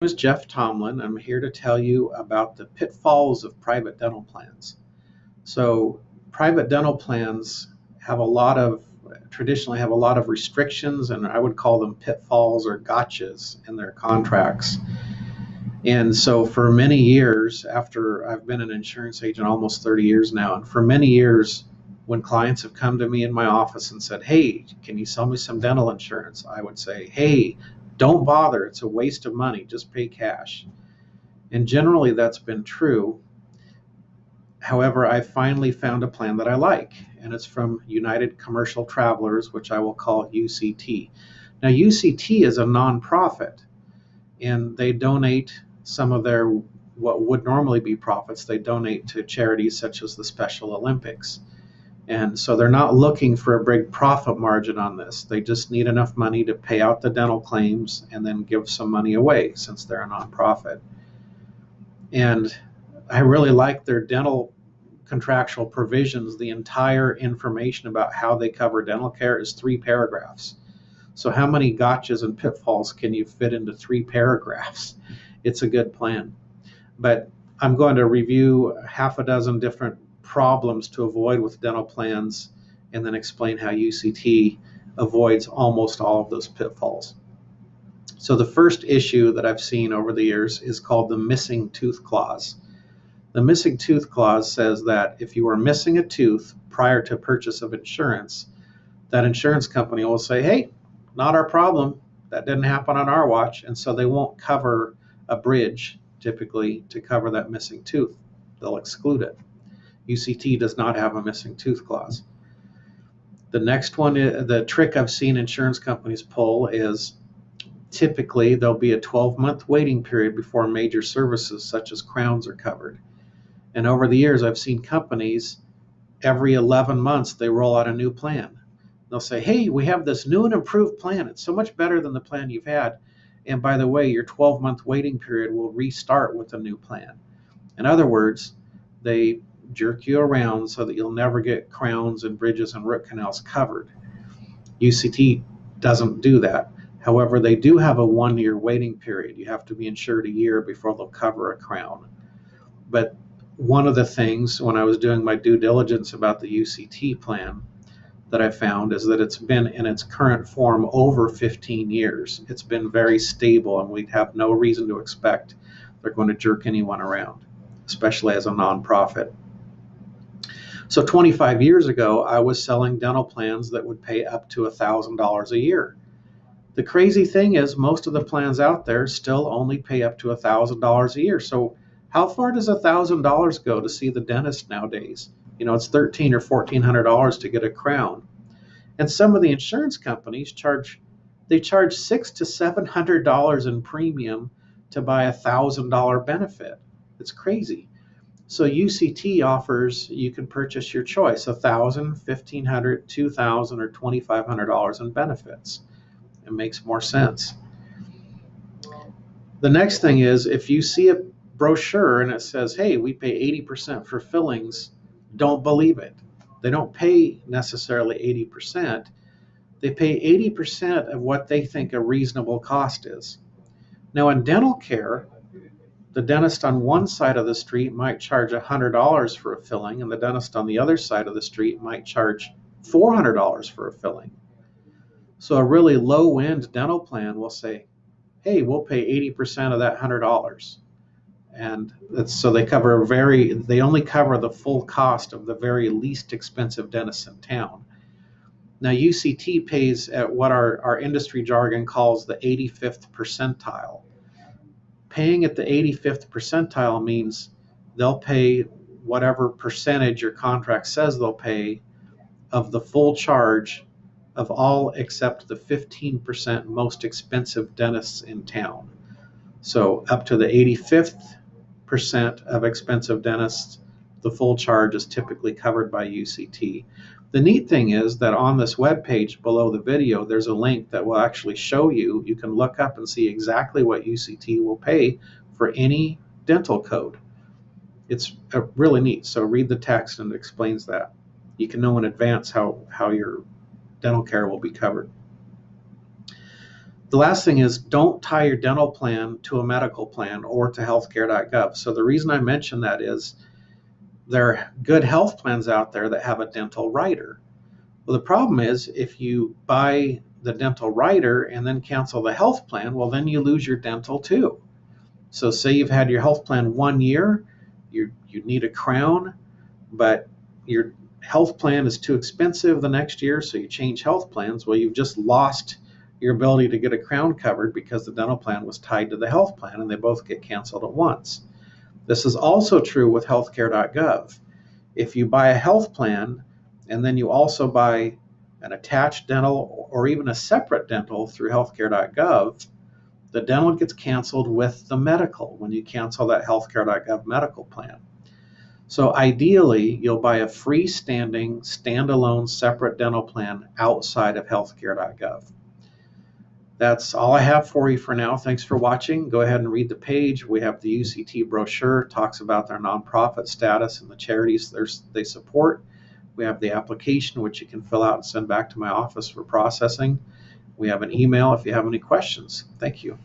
Is Jeff Tomlin. I'm here to tell you about the pitfalls of private dental plans. So, private dental plans have traditionally have a lot of restrictions, and I would call them pitfalls or gotchas in their contracts. And so, for many years, after I've been an insurance agent almost 30 years now, and for many years, when clients have come to me in my office and said, "Hey, can you sell me some dental insurance?" I would say, "Hey, don't bother. It's a waste of money. Just pay cash." And generally that's been true. However, I finally found a plan that I like, and it's from United Commercial Travelers, which I will call UCT. Now, UCT is a nonprofit, and they donate some of their what would normally be profits, they donate to charities such as the Special Olympics. And so they're not looking for a big profit margin on this. They just need enough money to pay out the dental claims and then give some money away since they're a nonprofit. And I really like their dental contractual provisions. The entire information about how they cover dental care is 3 paragraphs. So how many gotchas and pitfalls can you fit into 3 paragraphs? It's a good plan. But I'm going to review half a dozen different problems to avoid with dental plans and then explain how UCT avoids almost all of those pitfalls. So the first issue that I've seen over the years is called the missing tooth clause. The missing tooth clause says that if you are missing a tooth prior to purchase of insurance, that insurance company will say, "Hey, not our problem. That didn't happen on our watch." And so they won't cover a bridge typically to cover that missing tooth. They'll exclude it. UCT does not have a missing tooth clause. The next one, the trick I've seen insurance companies pull is typically there'll be a 12-month waiting period before major services such as crowns are covered. And over the years, I've seen companies, every 11 months, they roll out a new plan. They'll say, "Hey, we have this new and improved plan. It's so much better than the plan you've had. And by the way, your 12-month waiting period will restart with a new plan." In other words, they jerk you around so that you'll never get crowns and bridges and root canals covered. UCT doesn't do that. However, they do have a 1-year waiting period. You have to be insured a year before they'll cover a crown. But one of the things when I was doing my due diligence about the UCT plan that I found is that it's been in its current form over 15 years. It's been very stable, and we'd have no reason to expect they're going to jerk anyone around, especially as a nonprofit. So 25 years ago, I was selling dental plans that would pay up to $1,000 a year. The crazy thing is most of the plans out there still only pay up to $1,000 a year. So how far does $1,000 go to see the dentist nowadays? It's $1,300 or $1,400 to get a crown. And some of the insurance companies charge $600 to $700 in premium to buy a $1,000 benefit. It's crazy. So UCT offers, you can purchase your choice, $1,000, $1,500, $2,000, or $2,500 in benefits. It makes more sense. The next thing is, if you see a brochure and it says, "Hey, we pay 80% for fillings," don't believe it. They don't pay necessarily 80%. They pay 80% of what they think a reasonable cost is. Now, in dental care, the dentist on one side of the street might charge $100 for a filling, and the dentist on the other side of the street might charge $400 for a filling. So a really low-end dental plan will say, "Hey, we'll pay 80% of that $100." And so they only cover the full cost of the very least expensive dentist in town. Now, UCT pays at what our industry jargon calls the 85th percentile. Paying at the 85th percentile means they'll pay whatever percentage your contract says they'll pay of the full charge of all except the 15% most expensive dentists in town. So up to the 85th percent of expensive dentists, the full charge is typically covered by UCT. The neat thing is that on this web page below the video, there's a link that will actually show you can look up and see exactly what UCT will pay for any dental code. It's really neat. So read the text and it explains that. You can know in advance how your dental care will be covered. The last thing is don't tie your dental plan to a medical plan or to healthcare.gov. So the reason I mention that is there are good health plans out there that have a dental rider. Well, the problem is if you buy the dental rider and then cancel the health plan, well, then you lose your dental too. So say you've had your health plan 1 year, you need a crown, but your health plan is too expensive the next year, so you change health plans. Well, you've just lost your ability to get a crown covered because the dental plan was tied to the health plan, and they both get canceled at once. This is also true with healthcare.gov. If you buy a health plan and then you also buy an attached dental or even a separate dental through healthcare.gov, the dental gets canceled with the medical when you cancel that healthcare.gov medical plan. So ideally, you'll buy a freestanding, standalone, separate dental plan outside of healthcare.gov. That's all I have for you for now. Thanks for watching. Go ahead and read the page. We have the UCT brochure, talks about their nonprofit status and the charities they support. We have the application, which you can fill out and send back to my office for processing. We have an email if you have any questions. Thank you.